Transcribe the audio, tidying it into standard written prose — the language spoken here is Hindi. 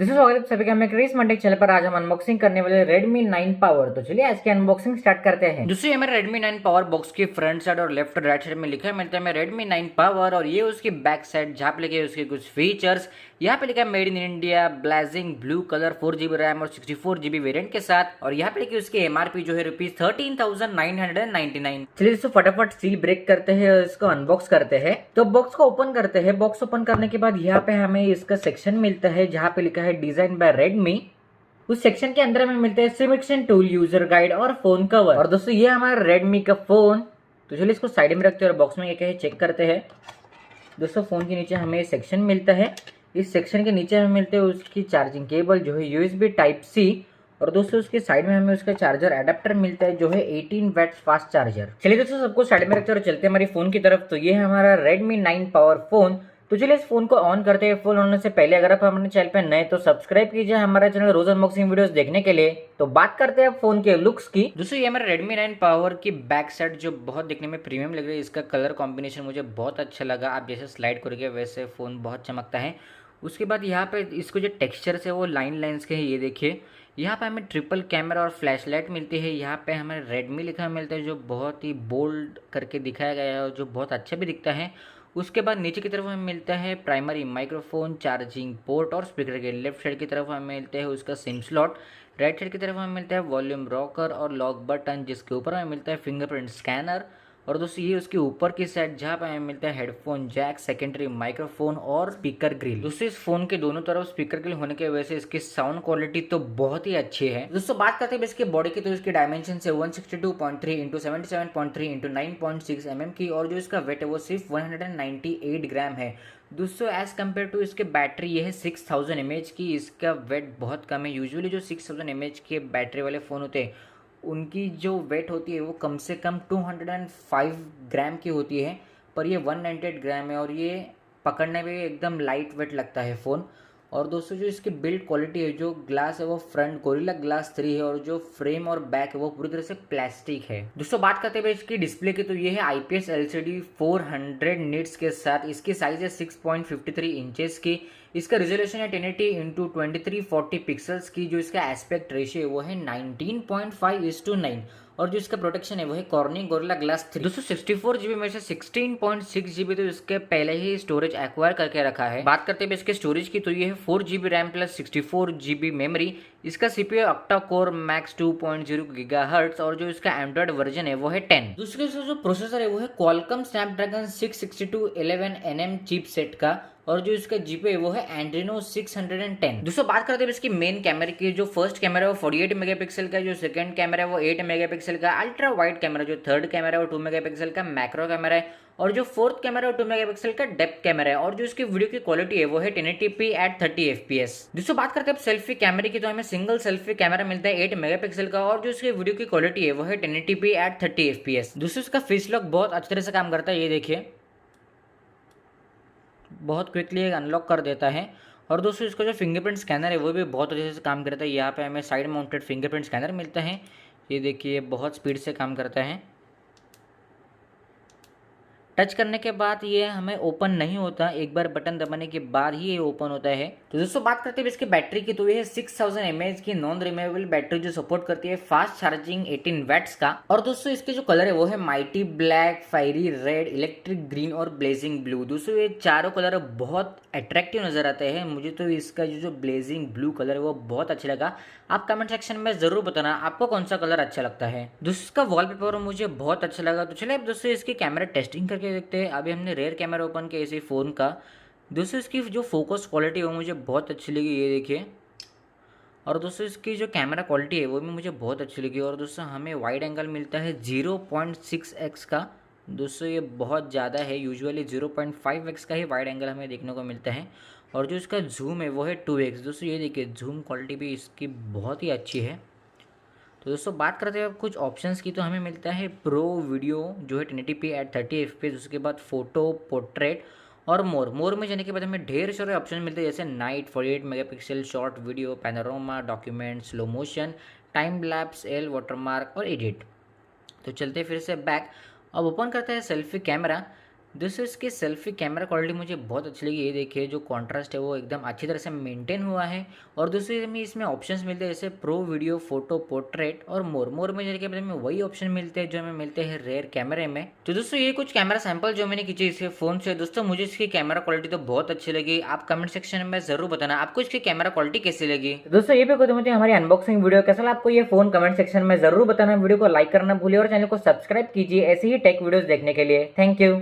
दिस इज स्वागत सभी का मैं क्रिस मंडे चैनल पर। आज हम अनबॉक्सिंग करने वाले Redmi 9 पावर। तो चलिए आज की अनबॉक्सिंग स्टार्ट करते हैं। दूसरी हमारे Redmi 9 पावर बॉक्स की फ्रंट साइड और लेफ्ट और राइट साइड में लिखा मिलता है Redmi 9 पावर, और ये उसकी बैक साइड जहाँ पे लिखे हैं उसके कुछ फीचर्स। यहाँ पे लिखा है made in India, blazing blue colour, 4GB RAM और 64GB वेरिएंट के साथ। और यहाँ पे लिखी उसकी एमआरपी जो है ₹13,999। चलिए दोस्तों फटाफट सील ब्रेक करते हैं और इसको अनबॉक्स करते हैं। तो बॉक्स को ओपन करते हैं। बॉक्स ओपन करने के बाद यहाँ पे हमें इसका सेक्शन मिलता है जहाँ पे लिखा है डिजाइन बाय Redmi। उस सेक्शन के अंदर हमें मिलते हैं सिलेक्शन टूल, यूजर गाइड और फोन कवर। और दोस्तों ये हमारा Redmi का फोन। तो चलिए इसको साइड में रखते हैं और बॉक्स में क्या है चेक करते हैं। दोस्तों फोन के नीचे हमें सेक्शन मिलता है। इस सेक्शन के नीचे हमें मिलते हैं उसकी चार्जिंग केबल जो है USB टाइप C। और दोस्तों उसके साइड में हमें उसका चार्जर एडेप्टर मिलता है जो है 18 वैट्स फास्ट चार्जर। चलिए दोस्तों सबको साइड में रखते हैं और चलते हैं हमारी फोन की तरफ। तो ये है हमारा Redmi 9 पावर फोन। तो चलिए इस फोन को ऑन करते हैं। फोन होने से पहले अगर आप हमारे चैनल पे नए तो सब्सक्राइब कीजिए हमारा चैनल रोज अनबॉक्सिंग वीडियोस देखने के लिए। तो बात करते हैं फोन के लुक्स की। दोस्तों ये हमारा Redmi 9 पावर की बैक साइड जो बहुत दिखने में प्रीमियम लग रही है। इसका कलर कॉम्बिनेशन मुझे बहुत अच्छा लगा। आप जैसे स्लाइड करोगे वैसे फोन बहुत चमकता है। उसके बाद यहाँ पे इसको जो टेक्सचर्स है वो लाइन लाइन्स के हैं। ये देखिए यहाँ पे हमें ट्रिपल कैमरा और फ्लैश लाइट मिलती है। यहाँ पे हमें Redmi लिखा मिलता है जो बहुत ही बोल्ड करके दिखाया गया है और जो बहुत अच्छा भी दिखता है। उसके बाद नीचे की तरफ हमें मिलता है प्राइमरी माइक्रोफोन, चार्जिंग पोर्ट और स्पीकर के। लेफ्ट साइड की तरफ हमें मिलता है उसका सिम स्लॉट। राइट साइड की तरफ हमें मिलता है वॉल्यूम रॉकर और लॉक बटन, जिसके ऊपर हमें मिलता है फिंगरप्रिंट स्कैनर। और दोस्तों ये उसके ऊपर की साइड जहाँ पे हमें मिलता है हेडफोन जैक, सेकेंडरी माइक्रोफोन और स्पीकर ग्रिल। दोस्तों इस फोन के दोनों तरफ स्पीकर ग्रिल होने की वजह से इसकी साउंड क्वालिटी तो बहुत ही अच्छी है। दोस्तों बात करते हैं इसके बॉडी की। तो इसकी डायमेंशन है 162.3 इंटू 77.3 इंटू 9.6 mm की। और जो इसका वेट है वो सिर्फ 198 ग्राम है। दोस्तों एज कम्पेयर टू इसके बैटरी ये है 6000 mAh की। इसका वेट बहुत कम है। यूजुअली जो 6000 mAh के बैटरी वाले फ़ोन होते हैं उनकी जो वेट होती है वो कम से कम 205 ग्राम की होती है, पर ये 198 ग्राम है और ये पकड़ने में एकदम लाइट वेट लगता है फ़ोन। और दोस्तों जो इसकी बिल्ड क्वालिटी है, जो ग्लास है वो फ्रंट गोरिल्ला ग्लास 3 है और जो फ्रेम और बैक है वो पूरी तरह से प्लास्टिक है। दोस्तों बात करते हैं इसकी डिस्प्ले की। तो ये है IPS LCD 400 निट्स के साथ। इसकी साइज है 6.53 इंचेस की। इसका रिजोल्यूशन है 1080 इंटू 2340 पिक्सल्स की। जो इसका एस्पेक्ट रेशियो है वो है 19.5:9। और जो इसका प्रोटेक्शन है वो है कॉर्निंग गोरिल्ला ग्लास 3। 264GB में से 16.6GB तो इसके पहले ही स्टोरेज एक्वायर करके रखा है। बात करते हैं इसके स्टोरेज की। तो ये है 4GB RAM plus 64GB memory. इसका CPU octa core max 2.0 GHz और जो इसका एंड्रॉइड वर्जन है वो है 10। दूसरे जो प्रोसेसर है वो है क्वालकॉम स्नैपड्रैगन 66211NM चिपसेट का। और जो इसका जीपी है वो है एंड्रीनो 610। दोस्तों बात करते हैं इसकी मेन कैमरे की। जो फर्स्ट कैमरा है वो 48 मेगापिक्सल का, जो सेकंड कैमरा है वो 8 मेगापिक्सल का अल्ट्रा वाइड कैमरा, जो थर्ड कैमरा है वो 2 मेगापिक्सल का मैक्रो कैमरा है, और जो फोर्थ कैमरा है वो 2 मेगापिक्सल का डेप्थ कैमरा है। और जो इसकी वीडियो की क्वालिटी है वो है 1080p at 30 FPS। दोस्तों बात करते हैं सेल्फी कैमरे की। तो हमें सिंगल सेल्फी कैमरा मिलता है 8 मेगापिक्सल का और जो इसकी वीडियो की क्वालिटी है वो है 1080p at 30 FPS। दोस्तों इसका फेस लॉक बहुत अच्छी तरह से काम करता है। ये देखिए बहुत क्विकली अनलॉक कर देता है। और दोस्तों इसका जो फिंगरप्रिंट स्कैनर है वो भी बहुत अच्छे से काम करता है। यहाँ पे हमें साइड माउंटेड फिंगरप्रिंट स्कैनर मिलता है। ये देखिए बहुत स्पीड से काम करता है। टच करने के बाद ये हमें ओपन नहीं होता, एक बार बटन दबाने के बाद ही ये ओपन होता है। तो दोस्तों बात करते हैं इसकी बैटरी की। तो ये है 6000 mAh की नॉन रिमूवेबल बैटरी जो सपोर्ट करती है फास्ट चार्जिंग 18 वैट्स का। और दोस्तों इसके जो कलर है वो है mighty black, fiery red, electric green और ब्लेजिंग ब्लू। दोस्तों ये चारों कलर बहुत अट्रैक्टिव नजर आते हैं। मुझे तो इसका जो ब्लेजिंग ब्लू कलर है वो बहुत अच्छा लगा। आप कमेंट सेक्शन में जरूर बताना आपको कौन सा कलर अच्छा लगता है। दोस्तों इसका वॉलपेपर मुझे बहुत अच्छा लगा। तो चलिए अब दोस्तों इसकी कैमरा टेस्टिंग करके देखते हैं। अभी हमने रेयर कैमरा ओपन किया इसी फ़ोन का। दोस्तों इसकी जो फोकस क्वालिटी है वो मुझे बहुत अच्छी लगी, ये देखिए। और दोस्तों इसकी जो कैमरा क्वालिटी है वो भी मुझे बहुत अच्छी लगी। और दोस्तों हमें वाइड एंगल मिलता है 0.6x का। दोस्तों ये बहुत ज़्यादा है। यूजुअली 0.5x का ही वाइड एंगल हमें देखने को मिलता है। और जो इसका जूम है वो है 2x। दोस्तों ये देखिए जूम क्वालिटी भी इसकी बहुत ही अच्छी है। तो दोस्तों बात करते हैं अब कुछ ऑप्शंस की। तो हमें मिलता है प्रो वीडियो जो है 1080p at 30 FPS। उसके बाद फोटो, पोर्ट्रेट और मोर में जाने के बाद हमें ढेर सारे ऑप्शन मिलते हैं, जैसे night, 48 megapixel, short video, panorama, document, slow motion, time lapse, L watermark और एडिट। तो चलते फिर से बैक। अब ओपन करते हैं सेल्फी कैमरा। दोस्तों इसकी सेल्फी कैमरा क्वालिटी मुझे बहुत अच्छी लगी। ये देखिए जो कॉन्ट्रास्ट है वो एकदम अच्छी तरह से मेंटेन हुआ है। और दोस्तों इसमें ऑप्शंस मिलते हैं जैसे प्रो, वीडियो, फोटो, पोर्ट्रेट और मोर में जाके हमें वही ऑप्शन मिलते हैं जो हमें मिलते हैं रेयर कैमरे में। तो दोस्तों ये कुछ कैमरा सैंपल जो मैंने खींचे इसके फोन से। दोस्तों मुझे इसकी कैमरा क्वालिटी तो बहुत अच्छी लगी। आप कमेंट सेक्शन में जरूर बताना आपको इसकी कैमरा क्वालिटी कैसी लगी। दोस्तों ये भी कहते मुझे हमारी अनबॉक्सिंग वीडियो कैसा लगा आपको ये फोन, कमेंट सेक्शन में जरूर बताना। वीडियो को लाइक करना भूलिए और चैनल को सब्सक्राइब कीजिए ऐसे ही टेक वीडियोस देखने के लिए। Thank you.